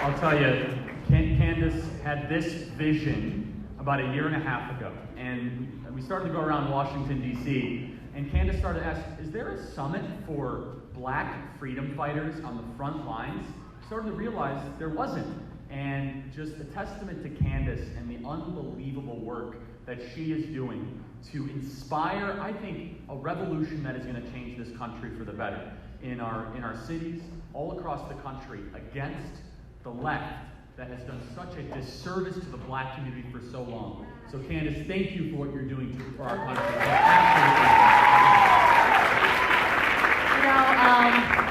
I'll tell you, Candace had this vision about a year and a half ago, and we started to go around Washington, D.C., and Candace started to ask, is there a summit for black freedom fighters on the front lines? Started to realize there wasn't, and just a testament to Candace and the unbelievable work that she is doing to inspire, I think, a revolution that is going to change this country for the better in our cities, all across the country, against the left that has done such a disservice to the black community for so long. So Candace, thank you for what you're doing for our country.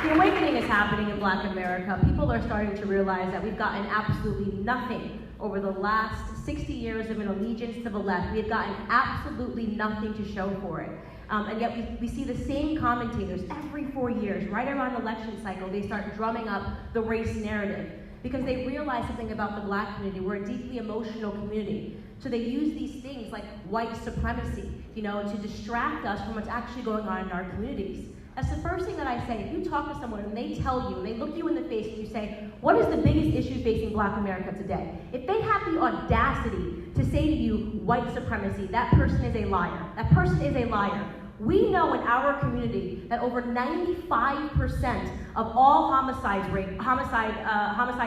The awakening is happening in Black America. People are starting to realize that we've gotten absolutely nothing over the last 60 years of an allegiance to the left. We have gotten absolutely nothing to show for it. And yet we see the same commentators every 4 years, right around election cycle, they start drumming up the race narrative because they realize something about the black community. We're a deeply emotional community. So they use these things like white supremacy, to distract us from what's actually going on in our communities. That's the first thing that I say. If you talk to someone and they tell you, and they look you in the face and you say, what is the biggest issue facing Black America today? If they have the audacity to say to you, white supremacy, that person is a liar. That person is a liar. We know in our community that over 95% of all homicide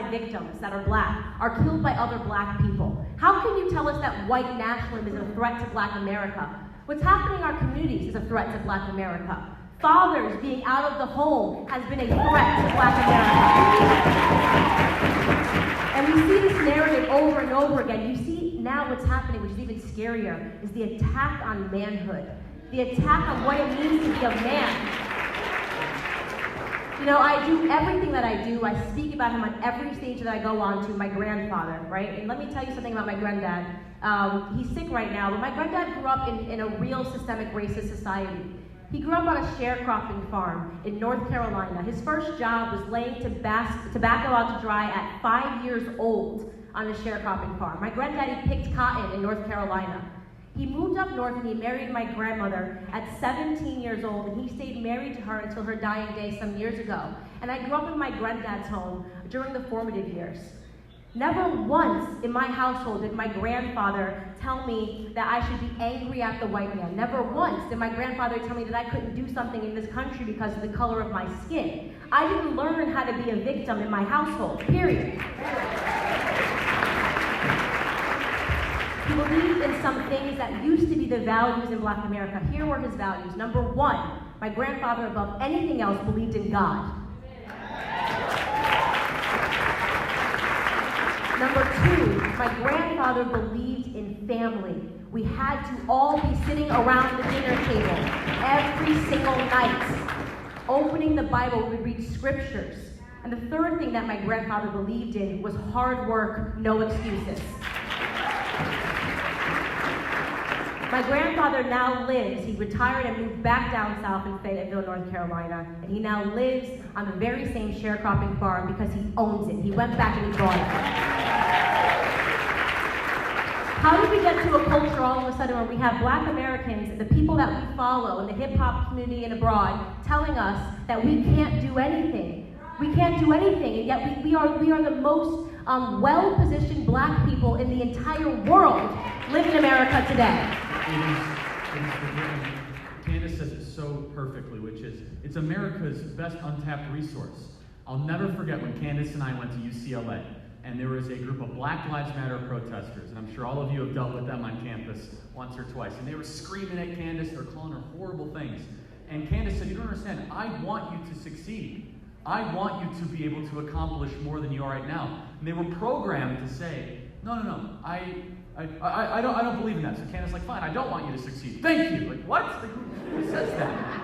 victims that are Black are killed by other Black people. How can you tell us that white nationalism is a threat to Black America? What's happening in our communities is a threat to Black America. Fathers being out of the home has been a threat to Black America. And we see this narrative over and over again. You see now what's happening, which is even scarier, is the attack on manhood. The attack on what it means to be a man. I do everything that I do. I speak about him on every stage that I go on to, my grandfather, right? And let me tell you something about my granddad. He's sick right now, but my granddad grew up in a real systemic racist society. He grew up on a sharecropping farm in North Carolina. His first job was laying tobacco out to dry at 5 years old on a sharecropping farm. My granddaddy picked cotton in North Carolina. He moved up north and he married my grandmother at 17 years old, and he stayed married to her until her dying day some years ago. And I grew up in my granddad's home during the formative years. Never once in my household did my grandfather tell me that I should be angry at the white man. Never once did my grandfather tell me that I couldn't do something in this country because of the color of my skin. I didn't learn how to be a victim in my household, period. He believed in some things that used to be the values in Black America. Here were his values. Number one, my grandfather above anything else believed in God. Number two, my grandfather believed in family. We had to all be sitting around the dinner table every single night, opening the Bible. We would read scriptures. And the third thing that my grandfather believed in was hard work, no excuses. My grandfather now lives, he retired and moved back down south in Fayetteville, North Carolina, and he now lives on the very same sharecropping farm because he owns it. He went back and he bought it. How did we get to a culture all of a sudden where we have Black Americans, the people that we follow in the hip-hop community and abroad, telling us that we can't do anything? We can't do anything, and yet we are the most well-positioned Black people in the entire world live in America today. Candace says it so perfectly, which is, it's America's best untapped resource. I'll never forget when Candace and I went to UCLA, and there was a group of Black Lives Matter protesters, and I'm sure all of you have dealt with them on campus once or twice, and they were screaming at Candace, they were calling her horrible things. And Candace said, you don't understand, I want you to succeed. I want you to be able to accomplish more than you are right now. And they were programmed to say, no, I don't believe in that. So Candace's like, fine, I don't want you to succeed. Thank you. Like, what? Who says that?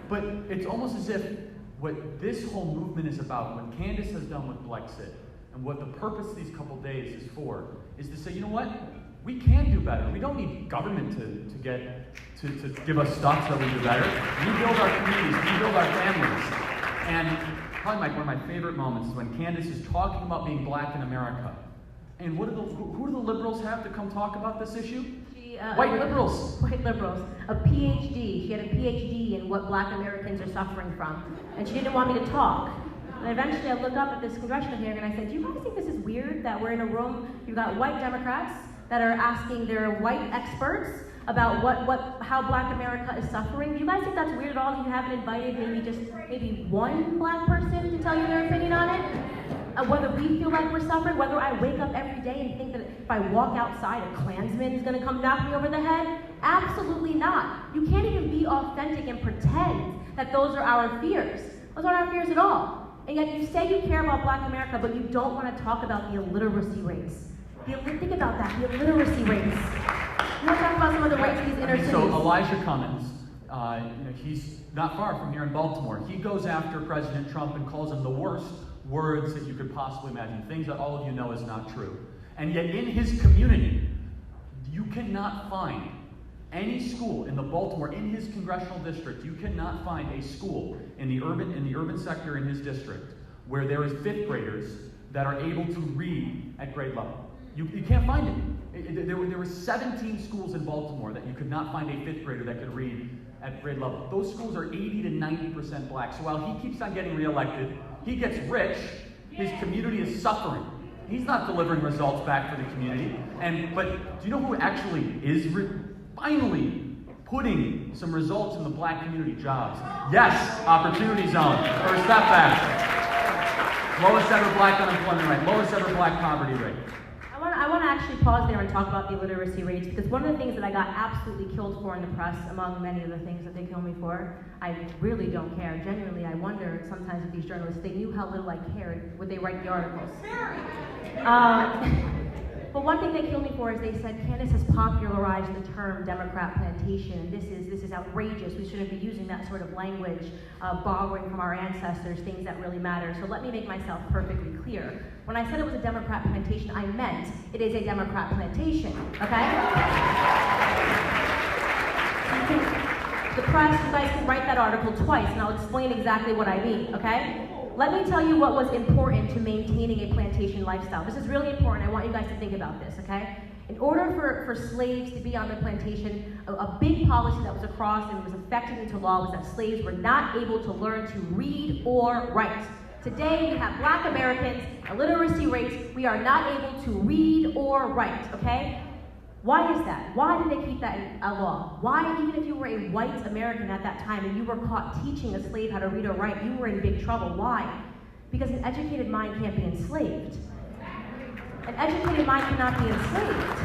But it's almost as if what this whole movement is about, what Candace has done with Blexit, and what the purpose of these couple days is for, is to say, you know what? We can do better. We don't need government to give us stuff so that we do better. We build our communities, we build our families. And probably one of my favorite moments is when Candace is talking about being Black in America. And who do the liberals have to come talk about this issue? White liberals. White liberals. A PhD. She had a PhD in what Black Americans are suffering from. And she didn't want me to talk. And eventually I look up at this congressional hearing and I said, do you guys think this is weird that we're in a room, you've got white Democrats that are asking their white experts about how Black America is suffering? Do you guys think that's weird at all that you haven't invited maybe one Black person to tell you their opinion on it? Whether we feel like we're suffering, whether I wake up every day and think that if I walk outside, a Klansman is going to come knock me over the head? Absolutely not. You can't even be authentic and pretend that those are our fears. Those aren't our fears at all. And yet you say you care about Black America, but you don't want to talk about the illiteracy rates. Think about that, the illiteracy rates. You want to talk about some of the rates in these inner cities. So Elijah Cummings, he's not far from here in Baltimore. He goes after President Trump and calls him the worst words that you could possibly imagine, things that all of you know is not true. And yet in his community, you cannot find any school in in his congressional district, you cannot find a school in the urban sector in his district where there is fifth graders that are able to read at grade level. You can't find it. There were 17 schools in Baltimore that you could not find a fifth grader that could read at grade level. Those schools are 80 to 90% Black. So while he keeps on getting reelected, he gets rich, his community is suffering. He's not delivering results back for the community. But do you know who actually is finally putting some results in the Black community? Jobs. Yes, Opportunity Zone. First step back. Lowest ever Black unemployment rate. Lowest ever Black poverty rate. I want to actually pause there and talk about the illiteracy rates, because one of the things that I got absolutely killed for in the press, among many of the things that they kill me for, I really don't care. Genuinely, I wonder sometimes if these journalists, they knew how little I cared, would they write the articles? But one thing they killed me for is they said Candace has popularized the term Democrat plantation, and this is outrageous. We shouldn't be using that sort of language, borrowing from our ancestors, things that really matter. So let me make myself perfectly clear. When I said it was a Democrat plantation, I meant it is a Democrat plantation, okay? The press, you guys can write that article twice, and I'll explain exactly what I mean, okay? Let me tell you what was important to maintaining a plantation lifestyle. This is really important. I want you guys to think about this, okay? In order for slaves to be on the plantation, a big policy that was across and was effected into law was that slaves were not able to learn to read or write. Today, we have Black Americans, illiteracy rates, we are not able to read or write, okay? Why is that? Why did they keep that in a law? Why, even if you were a white American at that time and you were caught teaching a slave how to read or write, you were in big trouble? Why? Because an educated mind can't be enslaved. An educated mind cannot be enslaved.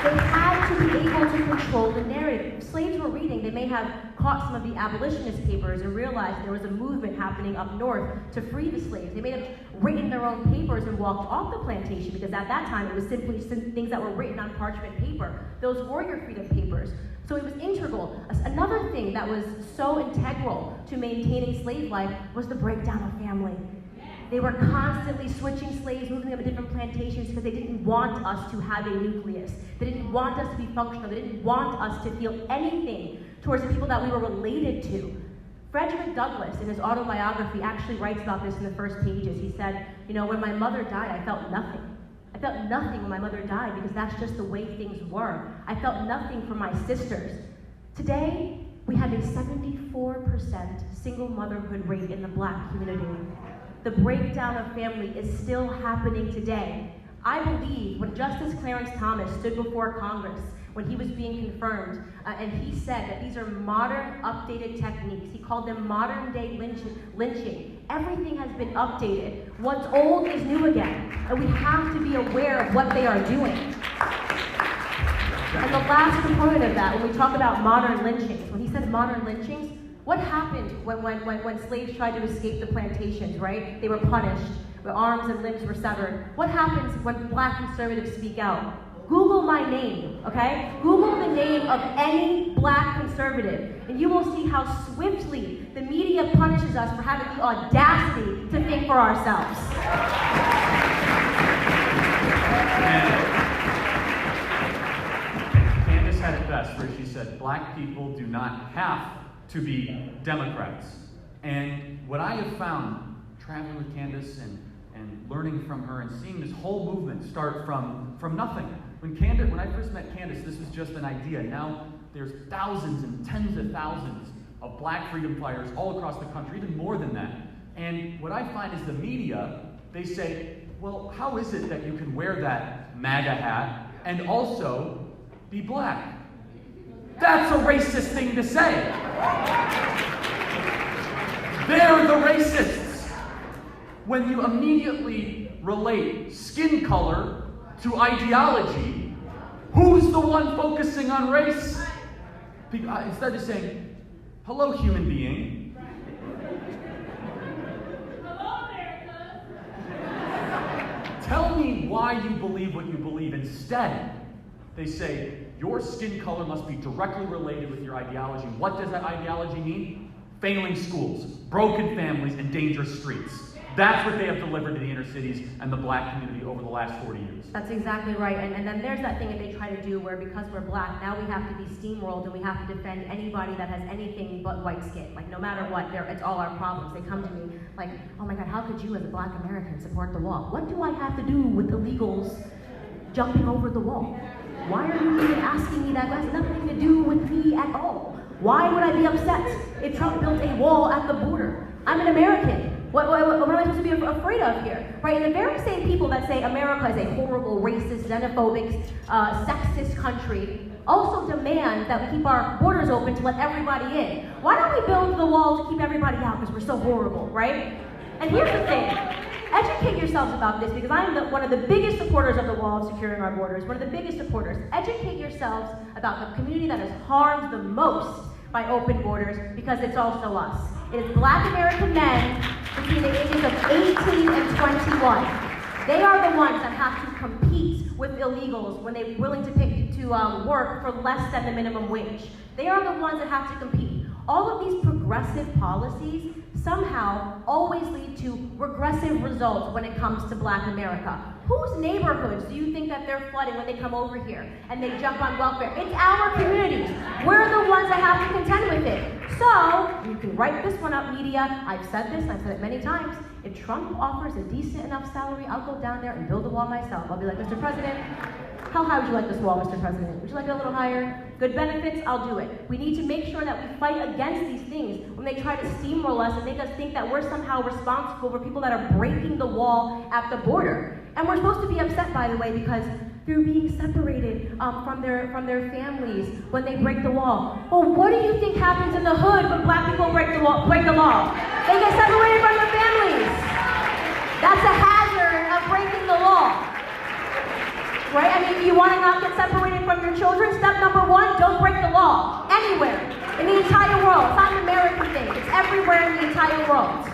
They had to be able to control the narrative. If slaves were reading, they may have caught some of the abolitionist papers and realized there was a movement happening up north to free the slaves. They may have written their own papers and walked off the plantation, because at that time it was simply things that were written on parchment paper. Those were your freedom papers. So it was integral. Another thing that was so integral to maintaining slave life was the breakdown of family. They were constantly switching slaves, moving them to different plantations, because they didn't want us to have a nucleus. They didn't want us to be functional. They didn't want us to feel anything towards the people that we were related to. Frederick Douglass, in his autobiography, actually writes about this in the first pages. He said, when my mother died, I felt nothing. I felt nothing when my mother died, because that's just the way things were. I felt nothing for my sisters. Today, we have a 74% single motherhood rate in the Black community. The breakdown of family is still happening today. I believe when Justice Clarence Thomas stood before Congress, when he was being confirmed, and he said that these are modern, updated techniques. He called them modern-day lynching. Everything has been updated. What's old is new again, and we have to be aware of what they are doing. And the last component of that, when we talk about modern lynchings, when he said modern lynchings, what happened when slaves tried to escape the plantations, right? They were punished, their arms and limbs were severed. What happens when Black conservatives speak out? Google my name, okay? Google the name of any Black conservative, and you will see how swiftly the media punishes us for having the audacity to think for ourselves. Candace had it best, where she said, Black people do not have to be Democrats. And what I have found, traveling with Candace and learning from her and seeing this whole movement start from nothing. When I first met Candace, this was just an idea. Now there's thousands and tens of thousands of Black freedom fighters all across the country, even more than that. And what I find is the media, they say, well, how is it that you can wear that MAGA hat and also be black? That's a racist thing to say. They're the racists. When you immediately relate skin color to ideology, who's the one focusing on race? Instead of saying, hello, human being. Hello, America. Tell me why you believe what you believe. Instead, they say, your skin color must be directly related with your ideology. What does that ideology mean? Failing schools, broken families, and dangerous streets. That's what they have delivered to the inner cities and the black community over the last 40 years. That's exactly right. And then there's that thing that they try to do where because we're black, now we have to be steamrolled and we have to defend anybody that has anything but white skin. Like no matter what, it's all our problems. They come to me like, oh my God, how could you as a black American support the wall? What do I have to do with illegals jumping over the wall? Why are you even asking me that? That has nothing to do with me at all. Why would I be upset if Trump built a wall at the border? I'm an American. What am I supposed to be afraid of here? Right? And the very same people that say America is a horrible, racist, xenophobic, sexist country also demand that we keep our borders open to let everybody in. Why don't we build the wall to keep everybody out because we're so horrible, right? And here's the thing. Educate yourselves about this because I am one of the biggest supporters of the wall of securing our borders, one of the biggest supporters. Educate yourselves about the community that is harmed the most by open borders because it's also us. It is black American men between the ages of 18 and 21. They are the ones that have to compete with illegals when they're willing to work for less than the minimum wage. They are the ones that have to compete. All of these progressive policies somehow always lead to regressive results when it comes to black America. Whose neighborhoods do you think that they're flooding when they come over here and they jump on welfare? It's our communities. We're the ones that have to contend with it. So, you can write this one up, media. I've said this, I've said it many times. If Trump offers a decent enough salary, I'll go down there and build a wall myself. I'll be like, Mr. President, how high would you like this wall, Mr. President? Would you like it a little higher? Good benefits, I'll do it. We need to make sure that we fight against these things when they try to steamroll us and make us think that we're somehow responsible for people that are breaking the wall at the border. And we're supposed to be upset, by the way, because they're being separated from their families when they break the wall. Well, what do you think happens in the hood when black people break the law? They get separated from their families. That's a hazard of breaking the law. Right? I mean, if you want to not get separated from your children, step number one, don't break the law. Anywhere. In the entire world. It's not an American thing. It's everywhere in the entire world.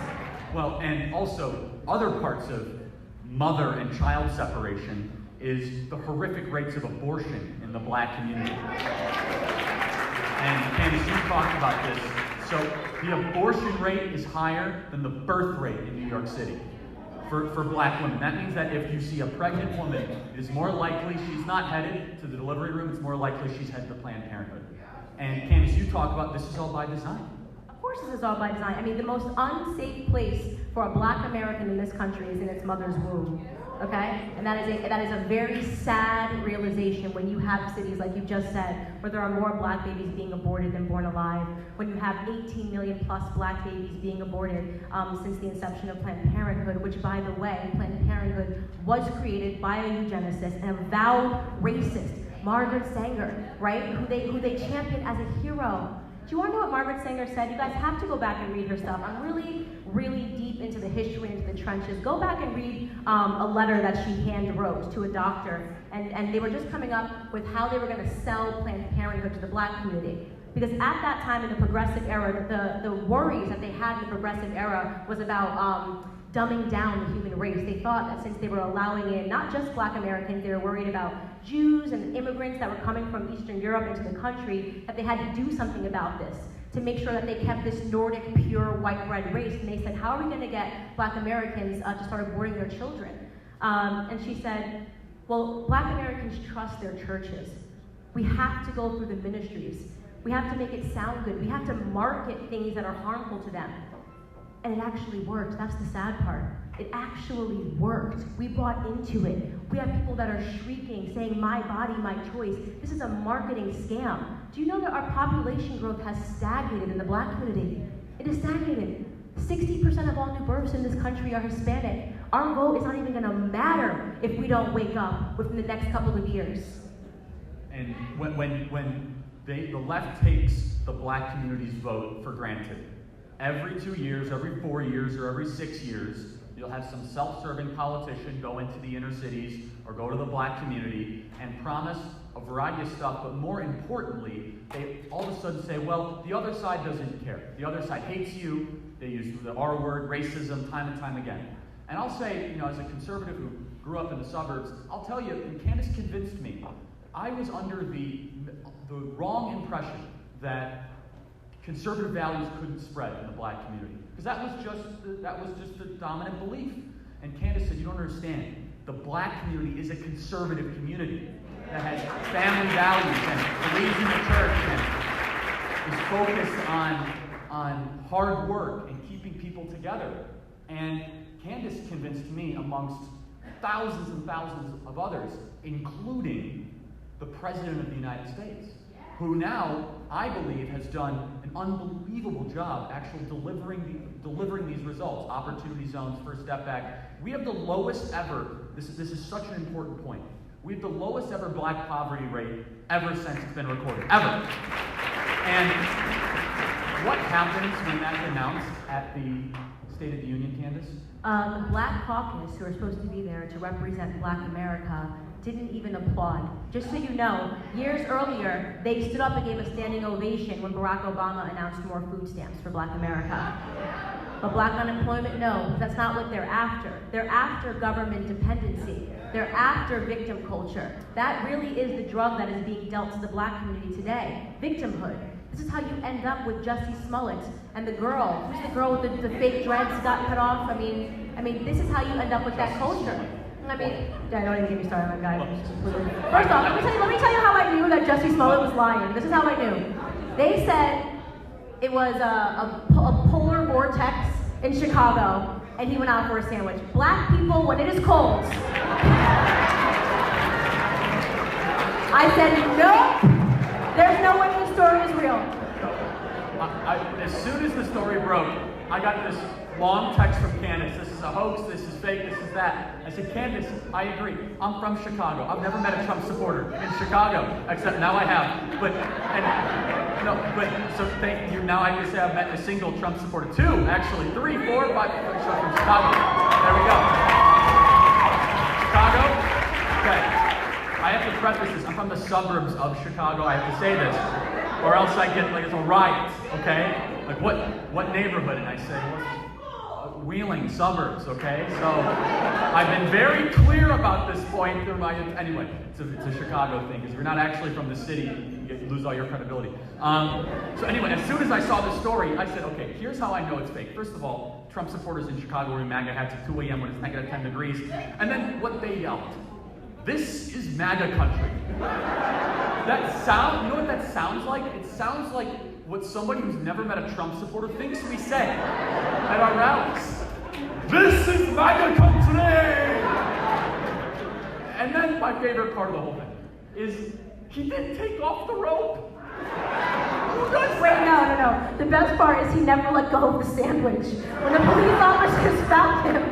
Well, and also, other parts of mother and child separation is the horrific rates of abortion in the black community. And Candace, you talked about this. So the abortion rate is higher than the birth rate in New York City for black women. That means that if you see a pregnant woman, it is more likely she's not headed to the delivery room, it's more likely she's headed to Planned Parenthood. And Candace, you talk about this is all by design. Of course this is all by design. I mean, the most unsafe place for a black American in this country is in its mother's womb. Okay? And that is a very sad realization when you have cities, like you just said, where there are more black babies being aborted than born alive, when you have 18 million plus black babies being aborted since the inception of Planned Parenthood, which, by the way, Planned Parenthood was created by a eugenicist and a vowed racist, Margaret Sanger, right? Who they championed as a hero. Do you want to know what Margaret Sanger said? You guys have to go back and read her stuff. I'm really, really deep into the history, into the trenches. Go back and read a letter that she hand wrote to a doctor. And they were just coming up with how they were going to sell Planned Parenthood to the black community. Because at that time in the progressive era, the worries that they had in the progressive era was about dumbing down the human race. They thought that since they were allowing in not just black Americans, they were worried about Jews and immigrants that were coming from Eastern Europe into the country, that they had to do something about this to make sure that they kept this Nordic, pure, white bread race. And they said, how are we going to get black Americans to start aborting their children? And she said, well, black Americans trust their churches. We have to go through the ministries. We have to make it sound good. We have to market things that are harmful to them. And it actually worked. That's the sad part. It actually worked. We bought into it. We have people that are shrieking, saying, my body, my choice. This is a marketing scam. Do you know that our population growth has stagnated in the black community? It has stagnated. 60% of all new births in this country are Hispanic. Our vote is not even going to matter if we don't wake up within the next couple of years. And when the left takes the black community's vote for granted, every 2 years, every 4 years, or every 6 years, you'll have some self-serving politician go into the inner cities or go to the black community and promise a variety of stuff, but more importantly, they all of a sudden say, well, the other side doesn't care. The other side hates you. They use the R word, racism, time and time again. And I'll say, as a conservative who grew up in the suburbs, I'll tell you, and Candace convinced me, I was under the wrong impression that conservative values couldn't spread in the black community. Because that was just the dominant belief. And Candace said, you don't understand. The black community is a conservative community that has family values and believes in the church and is focused on hard work and keeping people together. And Candace convinced me, amongst thousands and thousands of others, including the President of the United States, who now, I believe, has done an unbelievable job actually delivering these results. Opportunity zones, First Step Back. We have the lowest ever, this is such an important point, we have the lowest ever black poverty rate ever since it's been recorded, ever. And what happens when that's announced at the State of the Union, Candace? The Black Caucus, who are supposed to be there to represent Black America, didn't even applaud. Just so you know, years earlier, they stood up and gave a standing ovation when Barack Obama announced more food stamps for Black America. But black unemployment, no, that's not what they're after. They're after government dependency. They're after victim culture. That really is the drug that is being dealt to the black community today. Victimhood. This is how you end up with Jussie Smollett and the girl. Who's the girl with the fake dreads got cut off? I mean, this is how you end up with that culture. Don't even get me started on that guy. First off, let me tell you how I knew that Jussie Smollett was lying. This is how I knew. They said it was a polar vortex in Chicago, and he went out for a sandwich. Black people, when it is cold. I said, nope, there's no way this story is real. As soon as the story broke, I got this long text from Candace. This is a hoax, this is fake, this is that. I said, Candace, I agree. I'm from Chicago. I've never met a Trump supporter in Chicago, except now I have. So thank you. Now I can say I've met a single Trump supporter. 2, actually, 3, 4, 5 from Chicago. There we go. Chicago? Okay. I have to preface this. I'm from the suburbs of Chicago. I have to say this. Or else I get, it's a riot, okay? Like, what neighborhood? And I say, Wheeling, suburbs, okay? So I've been very clear about this point. Anyway, it's a Chicago thing, because if you're not actually from the city, you lose all your credibility. So anyway, as soon as I saw this story, I said, okay, here's how I know it's fake. First of all, Trump supporters in Chicago wearing MAGA hats at 2 a.m. when it's negative 10 degrees. And then what they yelled. This is MAGA country. You know what that sounds like? It sounds like what somebody who's never met a Trump supporter thinks we say at our rallies. This is MAGA country! And then my favorite part of the whole thing is he didn't take off the rope. Who does that? No. The best part is he never let go of the sandwich. When the police officers found him,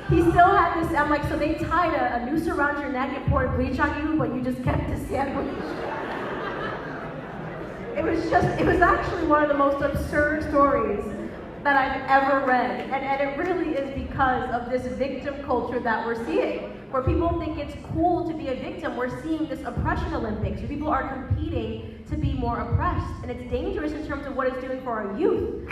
he still had this, I'm like, so they tied a noose around your neck and poured bleach on you, but you just kept the sandwich. It was actually one of the most absurd stories that I've ever read. And it really is because of this victim culture that we're seeing, where people think it's cool to be a victim. We're seeing this oppression Olympics, where people are competing to be more oppressed. And it's dangerous in terms of what it's doing for our youth.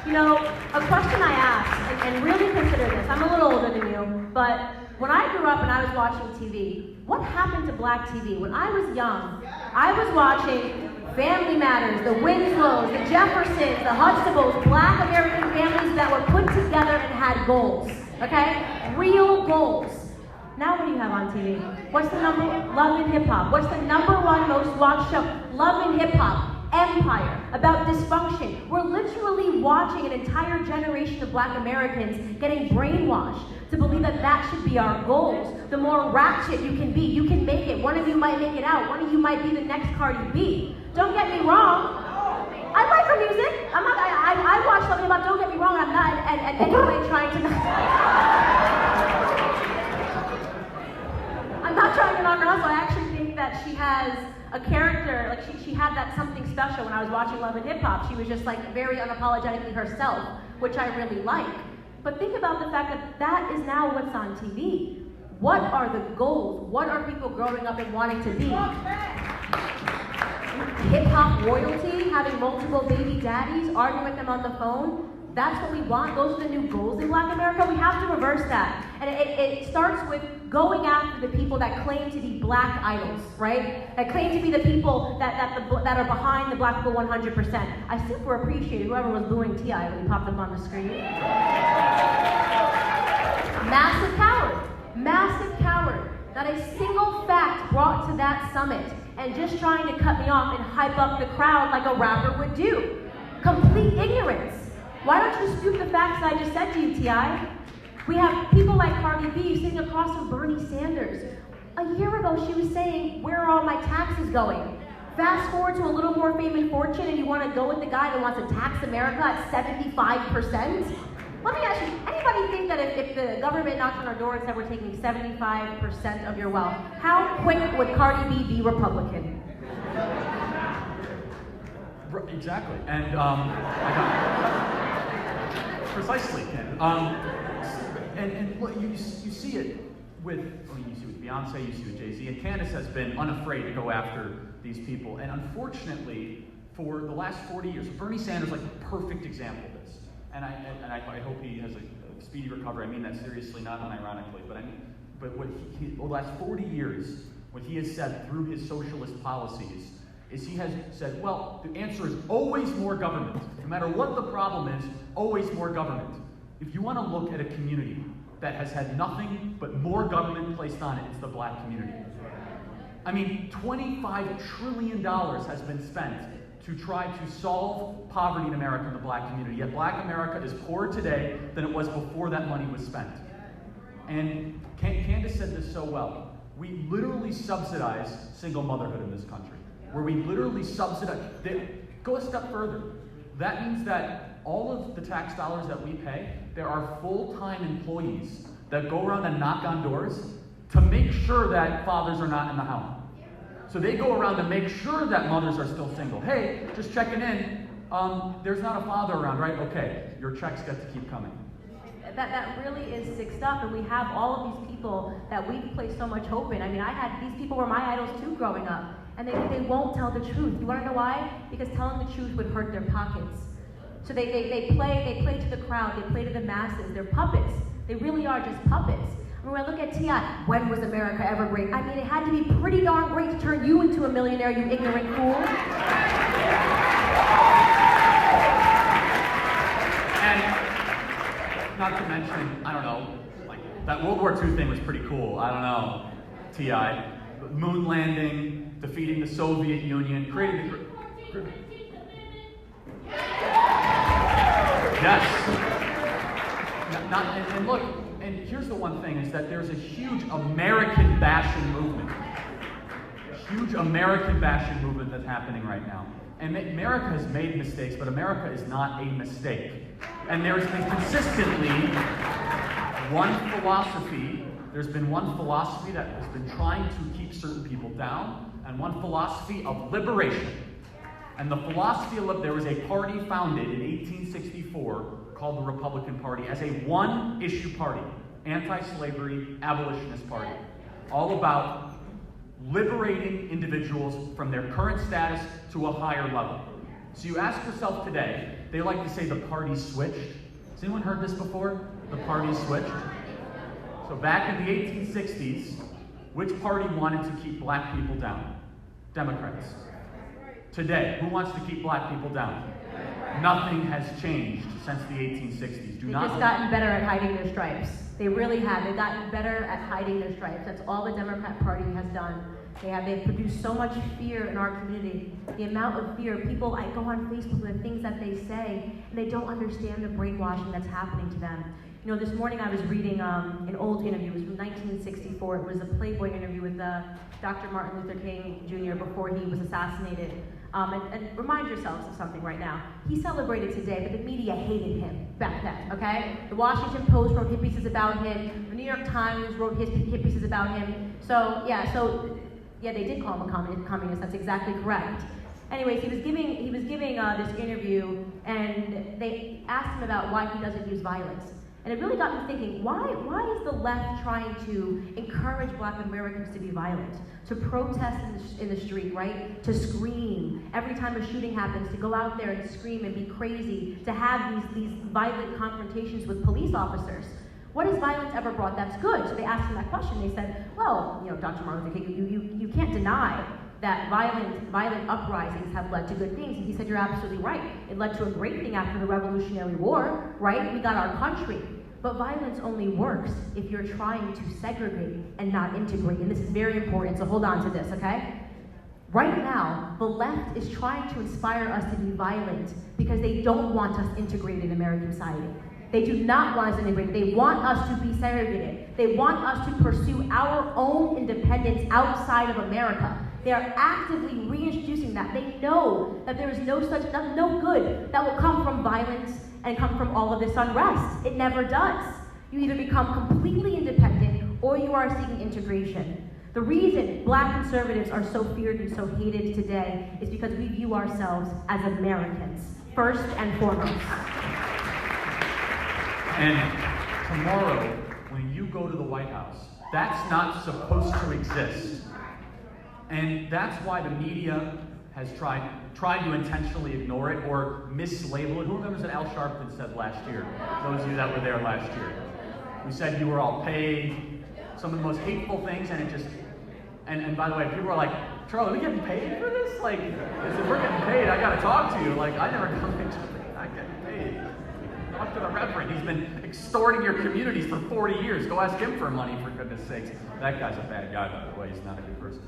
A question I asked, and really consider this, I'm a little older than you, but when I grew up and I was watching TV, what happened to black TV? When I was young, I was watching Family Matters, the Winslows, the Jeffersons, the Huxtables, black American families that were put together and had goals, okay? Real goals. Now what do you have on TV? What's the number? Love and Hip Hop. What's the #1 most watched show? Love and Hip Hop. Empire, about dysfunction. We're literally watching an entire generation of black Americans getting brainwashed to believe that that should be our goals. The more ratchet you can be, you can make it. One of you might make it out. One of you might be the next Cardi B. Don't get me wrong. I like her music. I watch Love Me Up. Don't get me wrong. I'm not and anyway trying to. I'm not trying to knock her off. I actually think that she has a character. Like she had that something special when I was watching Love and Hip Hop. She was just like very unapologetically herself, which I really like. But think about the fact that that is now what's on TV. What are the goals? What are people growing up and wanting to be? Hip-hop royalty, having multiple baby daddies, arguing with them on the phone. That's what we want. Those are the new goals in Black America. We have to reverse that. And it starts with going after the people that claim to be Black idols, right? That claim to be the people that are behind the Black people 100%. I super appreciate whoever was booing T.I. when he popped up on the screen. Massive coward. Massive coward. Not a single fact brought to that summit, and just trying to cut me off and hype up the crowd like a rapper would do. Complete ignorance. Why don't you dispute the facts that I just said to you, T.I.? We have people like Cardi B sitting across from Bernie Sanders. A year ago, she was saying, where are all my taxes going? Fast forward to a little more fame and fortune, and you want to go with the guy that wants to tax America at 75%? Let me ask you, anybody think that if the government knocked on our door and said we're taking 75% of your wealth, how quick would Cardi B be Republican? Exactly, and precisely, Ken. And look, you see it with, you see with Beyonce, you see with Jay-Z, and Candace has been unafraid to go after these people. And unfortunately, for the last 40 years, Bernie Sanders is like a perfect example of this. And I hope he has a speedy recovery. I mean that seriously, not unironically. But what the last 40 years, what he has said through his socialist policies is he has said, well, the answer is always more government. No matter what the problem is, always more government. If you want to look at a community that has had nothing but more government placed on it, it's the Black community. I mean, $25 trillion has been spent to try to solve poverty in America in the Black community. Yet Black America is poorer today than it was before that money was spent. And Candace said this so well. We literally subsidize single motherhood in this country. Where we literally subsidize. Go a step further. That means that all of the tax dollars that we pay, there are full-time employees that go around and knock on doors to make sure that fathers are not in the home. So they go around to make sure that mothers are still single. Hey, just checking in. There's not a father around, right? Okay, your checks get to keep coming. That really is sick stuff, and we have all of these people that we've placed so much hope in. I mean, these people were my idols too growing up, and they won't tell the truth. You want to know why? Because telling the truth would hurt their pockets. So they play to the crowd, they play to the masses. They're puppets. They really are just puppets. When I look at T.I., when was America ever great? I mean, it had to be pretty darn great to turn you into a millionaire, you ignorant fool. And not to mention, I don't know, like that World War II thing was pretty cool. I don't know, T.I. Moon landing, defeating the Soviet Union, creating the... Yes. And look, and here's the one thing, is that there's a huge American bashing movement. Huge American bashing movement that's happening right now. And America has made mistakes, but America is not a mistake. And there's been consistently there's been one philosophy that has been trying to keep certain people down, and one philosophy of liberation. And the philosophy of there was a party founded in 1864 called the Republican Party as a one-issue party, anti-slavery, abolitionist party, all about liberating individuals from their current status to a higher level. So you ask yourself today, they like to say the party switched. Has anyone heard this before? The party switched? So back in the 1860s, which party wanted to keep Black people down? Democrats. Today, who wants to keep Black people down? Nothing has changed since the 1860s. They've just gotten better at hiding their stripes. They really have. They've gotten better at hiding their stripes. That's all the Democrat Party has done. They've produced so much fear in our community. The amount of fear. People, I go on Facebook and the things that they say, and they don't understand the brainwashing that's happening to them. You know, this morning I was reading an old interview. It was from 1964. It was a Playboy interview with Dr. Martin Luther King Jr. before he was assassinated. And remind yourselves of something right now. He celebrated today, but the media hated him back then, okay? The Washington Post wrote hit pieces about him. The New York Times wrote hit pieces about him. So they did call him a communist. That's exactly correct. Anyways, he was giving this interview, and they asked him about why he doesn't use violence. And it really got me thinking, why is the left trying to encourage Black Americans to be violent, to protest in the street, right? To scream every time a shooting happens, to go out there and scream and be crazy, to have these violent confrontations with police officers. What has violence ever brought that's good? So they asked him that question. They said, well, you know, Dr. Martin Luther King, you can't deny that violent uprisings have led to good things. And he said, you're absolutely right. It led to a great thing after the Revolutionary War, right? We got our country. But violence only works if you're trying to segregate and not integrate. And this is very important, so hold on to this, okay? Right now, the left is trying to inspire us to be violent because they don't want us integrated in American society. They do not want us integrated. They want us to be segregated. They want us to pursue our own independence outside of America. They are actively reintroducing that. They know that there is no good that will come from violence and come from all of this unrest. It never does. You either become completely independent or you are seeking integration. The reason Black conservatives are so feared and so hated today is because we view ourselves as Americans, first and foremost. And tomorrow, when you go to the White House, that's not supposed to exist. And that's why the media has tried to intentionally ignore it or mislabel it. Who remembers what Al Sharpton said last year? Those of you that were there last year. We said you were all paid, some of the most hateful things, and it just, and by the way, people are like, Charlie, are we getting paid for this? Like, if we're getting paid, I gotta talk to you. Like, I never come into not getting paid. Talk to the Reverend. He's been extorting your communities for 40 years. Go ask him for money, for goodness sakes. That guy's a bad guy, by the way. He's not a good person.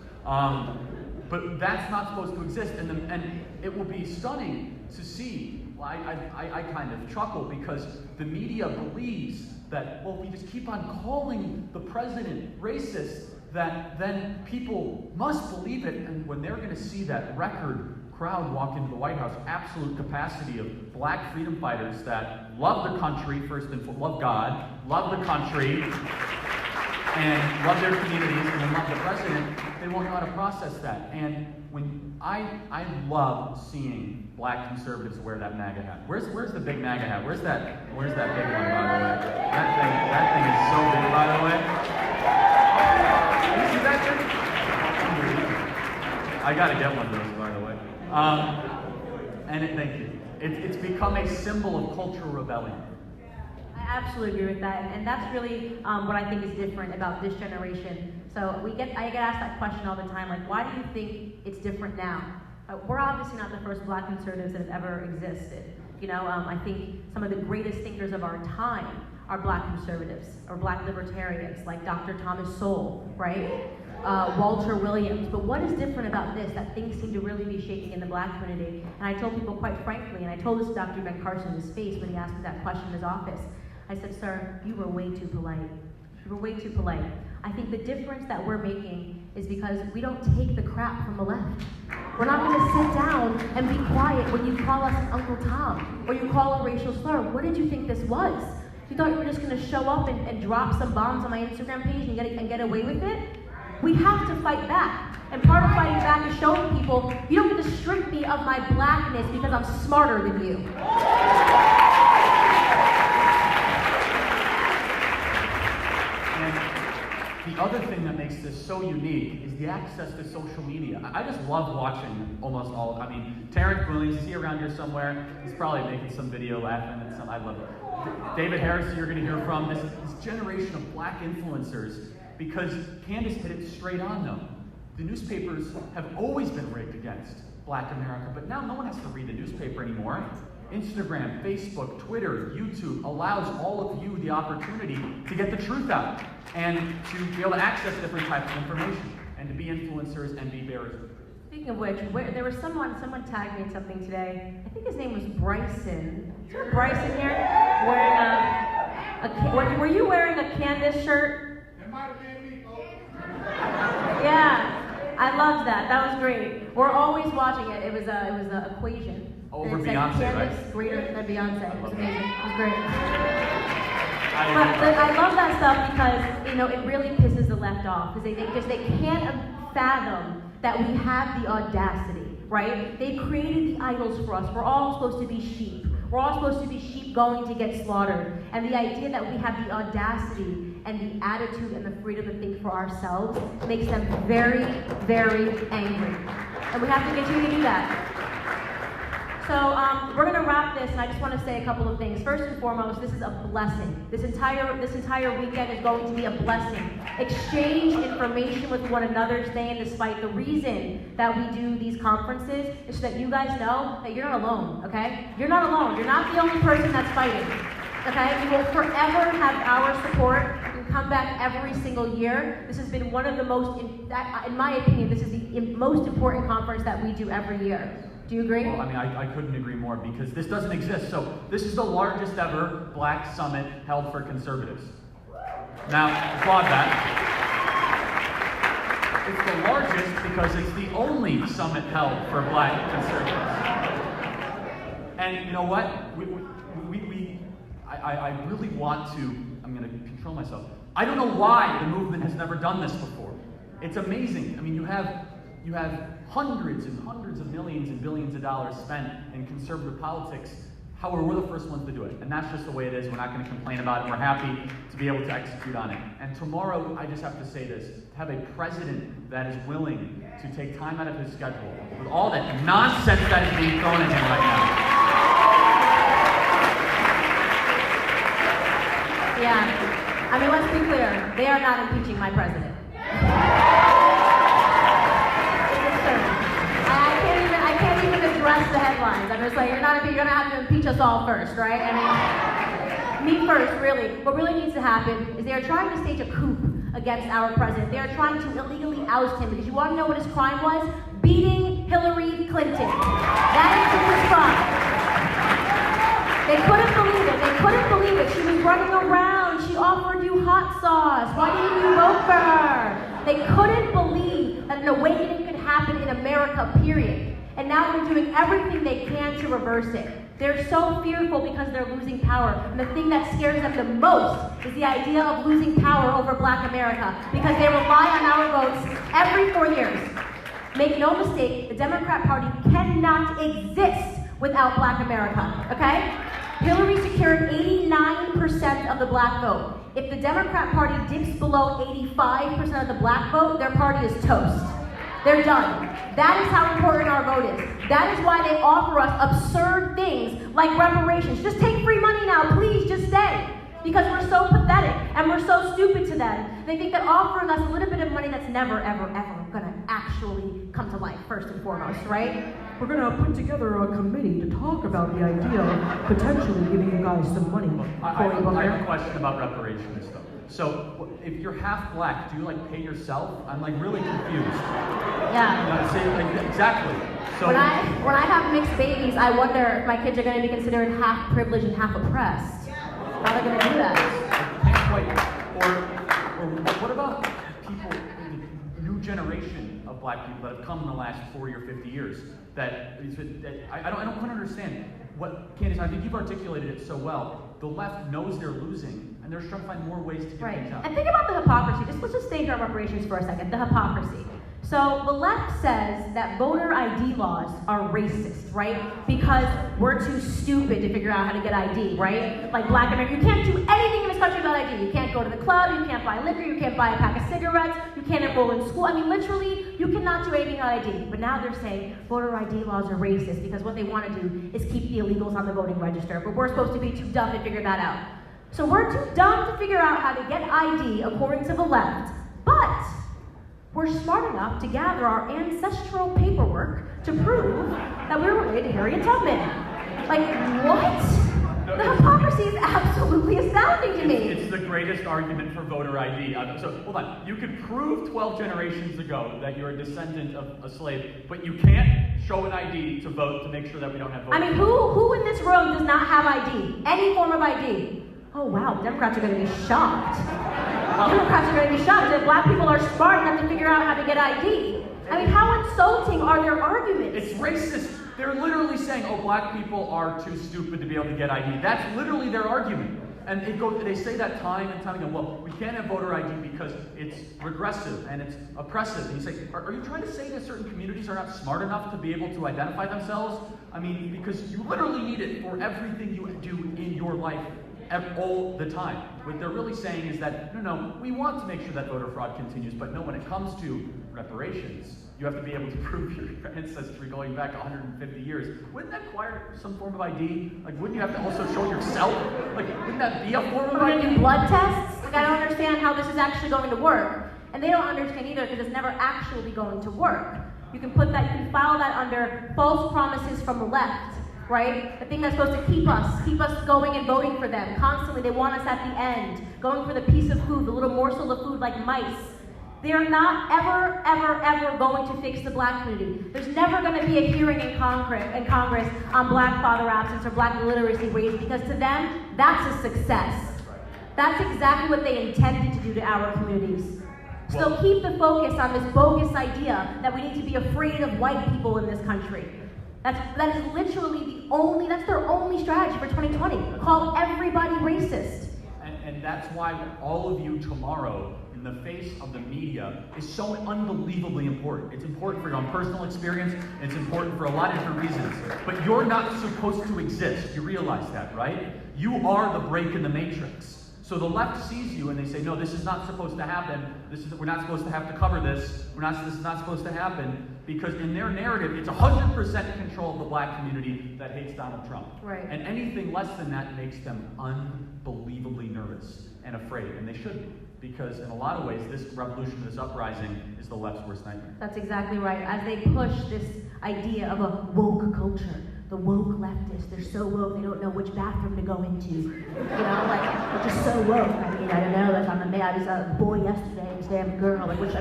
But that's not supposed to exist, and it will be stunning to see. Well, I kind of chuckle because the media believes that, well, if we just keep on calling the president racist, that then people must believe it, and when they're going to see that record crowd walk into the White House, absolute capacity of Black freedom fighters that love the country, first and foremost, love God, love the country, and love their communities, and then love the president, they won't know how to process that. And when I love seeing Black conservatives wear that MAGA hat. Where's the big MAGA hat? Where's that big one, by the way? That thing is so big, by the way. You see that thing? I gotta get one of those, by the way. Thank you. It's become a symbol of cultural rebellion. I absolutely agree with that, and that's really what I think is different about this generation. So I get asked that question all the time, like, why do you think it's different now? We're obviously not the first Black conservatives that have ever existed. You know, I think some of the greatest thinkers of our time are Black conservatives or Black libertarians, like Dr. Thomas Sowell, right? Walter Williams. But what is different about this, that things seem to really be shaking in the Black community? And I told people quite frankly, and I told this to Dr. Ben Carson in his face when he asked me that question in his office, I said, sir, you were way too polite. You were way too polite. I think the difference that we're making is because we don't take the crap from the left. We're not going to sit down and be quiet when you call us Uncle Tom or you call a racial slur. What did you think this was? You thought you were just going to show up and drop some bombs on my Instagram page and get away with it? We have to fight back. And part of fighting back is showing people, you don't get to strip me of my Blackness because I'm smarter than you. The other thing that makes this so unique is the access to social media. I just love watching almost all. I mean, Terrence Williams, is he around here somewhere? He's probably making some video laughing and some. I love it. David Harris, you're going to hear from this generation of Black influencers, because Candace hit it straight on though. The newspapers have always been rigged against Black America, but now no one has to read the newspaper anymore. Instagram, Facebook, Twitter, YouTube allows all of you the opportunity to get the truth out and to be able to access different types of information and to be influencers and be bearers of truth. Speaking of which, there was someone tagged me in something today. I think his name was Bryson. Is there Bryson here? Wearing Were you wearing a Candace shirt? It might have been me, folks. Yeah, I loved that. That was great. We're always watching it. It was a equation. Over And it said Beyonce, Candace right? greater than Beyonce. It was amazing. It was great. I love that stuff because it really pisses the left off because they can't fathom that we have the audacity, right? They created the idols for us. We're all supposed to be sheep. We're all supposed to be sheep going to get slaughtered. And the idea that we have the audacity and the attitude and the freedom to think for ourselves makes them very, very angry. And we have to continue to do that. So we're going to wrap this, and I just want to say a couple of things. First and foremost, this is a blessing. This entire weekend is going to be a blessing. Exchange information with one another today, and despite the reason that we do these conferences is so that you guys know that you're not alone, okay? You're not alone. You're not the only person that's fighting, okay? You will forever have our support. You come back every single year. This has been one of the most, in my opinion, this is the most important conference that we do every year. Do you agree? Well, I mean, I couldn't agree more because this doesn't exist. So this is the largest ever Black Summit held for conservatives. Now, applaud that. It's the largest because it's the only summit held for Black conservatives. And you know what? I really want to, I'm going to control myself. I don't know why the movement has never done this before. It's amazing. I mean, you have hundreds and hundreds of millions and billions of dollars spent in conservative politics. However, we're the first ones to do it. And that's just the way it is. We're not going to complain about it. We're happy to be able to execute on it. And tomorrow, I just have to say this, to have a president that is willing to take time out of his schedule with all that nonsense that is being thrown at him right now. Yeah. I mean, let's be clear. They are not impeaching my president. I can't even address the headlines. I'm just like, you're gonna have to impeach us all first, right? I mean, me first, really. What really needs to happen is they are trying to stage a coup against our president. They are trying to illegally oust him because you want to know what his crime was? Beating Hillary Clinton. That is his crime. They couldn't believe it. They couldn't believe it. She was running around. She offered you hot sauce. Why didn't you vote for her? They couldn't believe that an awakening could happen in America, period. And now they're doing everything they can to reverse it. They're so fearful because they're losing power. And the thing that scares them the most is the idea of losing power over Black America because they rely on our votes every 4 years. Make no mistake, the Democrat Party cannot exist without Black America, okay? Hillary secured 89% of the Black vote. If the Democrat Party dips below 85% of the Black vote, their party is toast. They're done. That is how important our vote is. That is why they offer us absurd things like reparations. Just take free money now, please, just stay. Because we're so pathetic and we're so stupid to them. They think that offering us a little bit of money that's never, ever, ever gonna actually come to life, first and foremost, right? We're gonna put together a committee to talk about the idea of potentially giving you guys some money. I have a question about reparations, though. So, if you're half Black, do you pay yourself? I'm really confused. Yeah. Exactly. So when I have mixed babies, I wonder if my kids are going to be considered half privileged and half oppressed. How are they going to do that? I can't quite. Or what about people, the new generation of Black people that have come in the last 40 or 50 years? That I don't quite understand. What, Candace, I think you've articulated it so well. The left knows they're losing, and they're trying to find more ways to get things out. And think about the hypocrisy. Let's just stay here on reparations for a second. The hypocrisy. So the left says that voter ID laws are racist, right? Because we're too stupid to figure out how to get ID, right? Like Black America, you can't do anything in this country without ID. You can't go to the club, you can't buy liquor, you can't buy a pack of cigarettes, you can't enroll in school. I mean, literally, you cannot do anything without ID. But now they're saying voter ID laws are racist because what they want to do is keep the illegals on the voting register. But we're supposed to be too dumb to figure that out. So we're too dumb to figure out how to get ID according to the left. But we're smart enough to gather our ancestral paperwork to prove that we were related to Harriet Tubman. Like, what? The hypocrisy is absolutely astounding to me. It's the greatest argument for voter ID. So, hold on. You could prove 12 generations ago that you're a descendant of a slave, but you can't show an ID to vote to make sure that we don't have voting. I mean, who in this room does not have ID? Any form of ID? oh wow, Democrats are going to be shocked. Democrats are going to be shocked that black people are smart enough to figure out how to get ID. I mean, how insulting are their arguments? It's racist. They're literally saying, oh, black people are too stupid to be able to get ID. That's literally their argument. And they say that time and time again, well, we can't have voter ID because it's regressive and it's oppressive. And you say, are you trying to say that certain communities are not smart enough to be able to identify themselves? I mean, because you literally need it for everything you do in your life all the time. What they're really saying is that, no, we want to make sure that voter fraud continues, but no, when it comes to reparations, you have to be able to prove your ancestry going back 150 years. Wouldn't that require some form of ID? Like, wouldn't you have to also show yourself? Like, wouldn't that be a form of We're ID? going to do blood tests? Like, I don't understand how this is actually going to work. And they don't understand either because it's never actually going to work. You can file that under false promises from the left, right? The thing that's supposed to keep us going and voting for them. Constantly, they want us at the end, going for the piece of food, the little morsel of food like mice. They are not ever, ever, ever going to fix the black community. There's never going to be a hearing in Congress on black father absence or black literacy rates because to them, that's a success. That's exactly what they intended to do to our communities. So keep the focus on this bogus idea that we need to be afraid of white people in this country. That is literally that's their only strategy for 2020. Call everybody racist. And that's why all of you tomorrow, in the face of the media, is so unbelievably important. It's important for your own personal experience, it's important for a lot of different reasons. But you're not supposed to exist. You realize that, right? You are the break in the matrix. So the left sees you and they say, no, this is not supposed to happen. We're not supposed to have to cover this. This is not supposed to happen. Because in their narrative, it's 100% control of the black community that hates Donald Trump. Right. And anything less than that makes them unbelievably nervous and afraid. And they should be. Because in a lot of ways, this revolution, this uprising, is the left's worst nightmare. That's exactly right. As they push this idea of a woke culture, the woke leftists, they're so woke, they don't know which bathroom to go into. You know, like, they're just so woke. I mean, I don't know, like, I was a boy yesterday, and today I'm a girl. Like, it's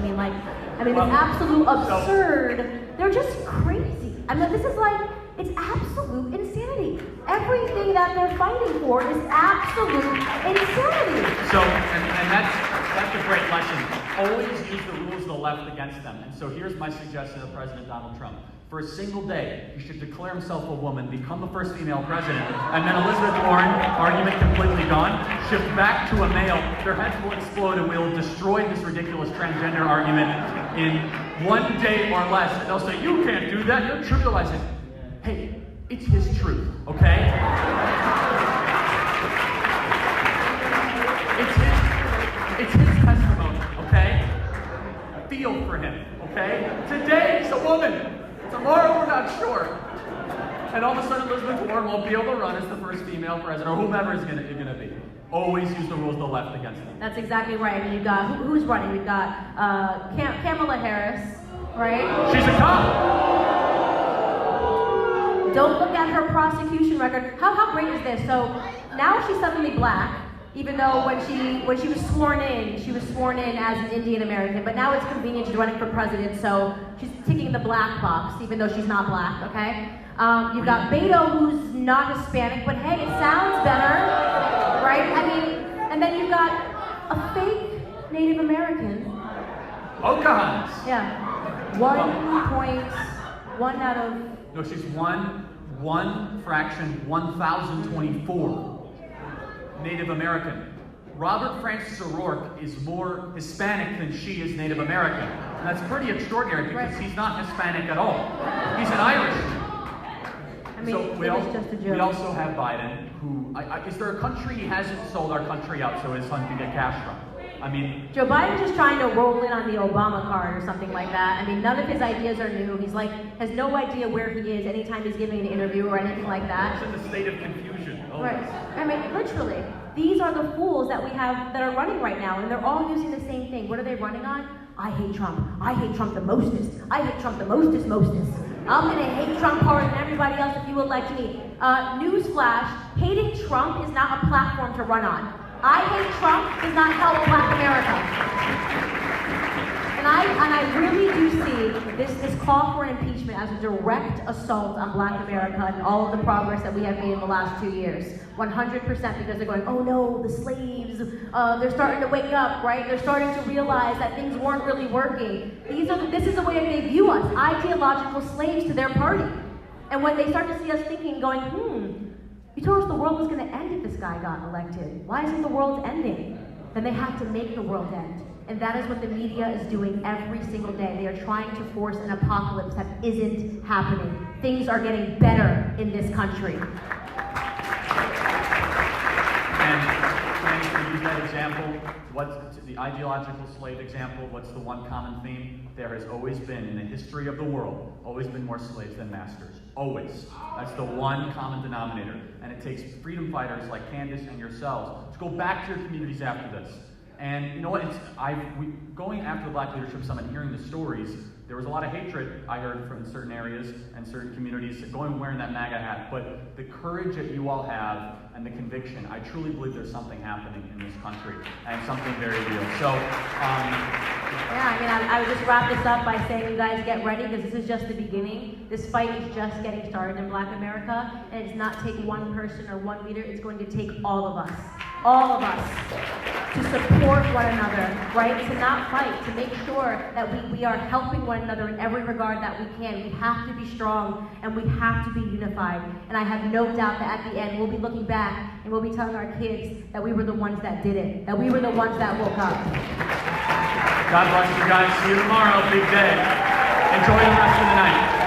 absolute absurd. They're just crazy. I mean, this is like, it's absolute insanity. Everything that they're fighting for is absolute insanity. So, and that's a great lesson. Always use the rules of the left against them. And so here's my suggestion to President Donald Trump. For a single day, he should declare himself a woman, become the first female president, and then Elizabeth Warren, argument completely gone, shift back to a male. Their heads will explode and we'll destroy this ridiculous transgender argument in 1 day or less. And they'll say, you can't do that, you're trivializing. Hey, it's his truth, okay? It's his testimony, okay? Feel for him, okay? Today, he's a woman. Tomorrow, we're not sure. And all of a sudden, Elizabeth Warren won't be able to run as the first female president, or whomever is going to be. Always use the rules of the left against them. That's exactly right. I mean, you've got, who's running? We've got Kamala Harris, right? She's a cop. Don't look at her prosecution record. How great is this? So now she's suddenly black, even though when she was sworn in as an Indian American. But now it's convenient she's running for president, so she's ticking the black box, even though she's not black. Okay. You've got Beto, who's not Hispanic, but hey, it sounds better, right? I mean, and then you've got a fake Native American. Pocahontas. Yeah. 1.1 out of. No, she's one fraction 1,024 Native American. Robert Francis O'Rourke is more Hispanic than she is Native American. And that's pretty extraordinary because he's not Hispanic at all. He's an Irishman. I mean, So it was just a joke. we also have Biden, who, is there a country he hasn't sold our country out so his son can get cash from? I mean, Joe Biden's just trying to roll in on the Obama card or something like that. I mean, none of his ideas are new. He's like, has no idea where he is anytime he's giving an interview or anything like that. it's in a state of confusion. Oh. Right. I mean, literally, these are the fools that we have that are running right now, and they're all using the same thing. What are they running on? I hate Trump. I hate Trump the mostest. I hate Trump the mostest. I'm gonna hate Trump harder than everybody else if you elect me. Newsflash, hating Trump is not a platform to run on. I hate Trump does not help Black America. And I really do see This call for impeachment as a direct assault on Black America and all of the progress that we have made in the last 2 years. 100%, because they're going, oh no, the slaves, they're starting to wake up, right? They're starting to realize that things weren't really working. This is the way they view us, ideological slaves to their party. And when they start to see us thinking, going, you told us the world was going to end if this guy got elected. Why isn't the world ending? Then they have to make the world end. And that is what the media is doing every single day. They are trying to force an apocalypse that isn't happening. Things are getting better in this country. And to use that example, what's the ideological slave example, what's the one common theme? There has always been, in the history of the world, always been more slaves than masters. Always. That's the one common denominator. And it takes freedom fighters like Candace and yourselves to go back to your communities after this. And you know what? Going after the Black Leadership Summit, hearing the stories, there was a lot of hatred I heard from certain areas and certain communities going wearing that MAGA hat. But the courage that you all have and the conviction, I truly believe there's something happening in this country and something very real. So, I would just wrap this up by saying, you guys get ready, because this is just the beginning. This fight is just getting started in Black America, and it does not take one person or one leader. It's going to take all of us, to support one another, right? To not fight, to make sure that we are helping one another in every regard that we can. We have to be strong, and we have to be unified. And I have no doubt that at the end, we'll be looking back, and we'll be telling our kids that we were the ones that did it, that we were the ones that woke up. God bless you guys. See you tomorrow. Big day. Enjoy the rest of the night.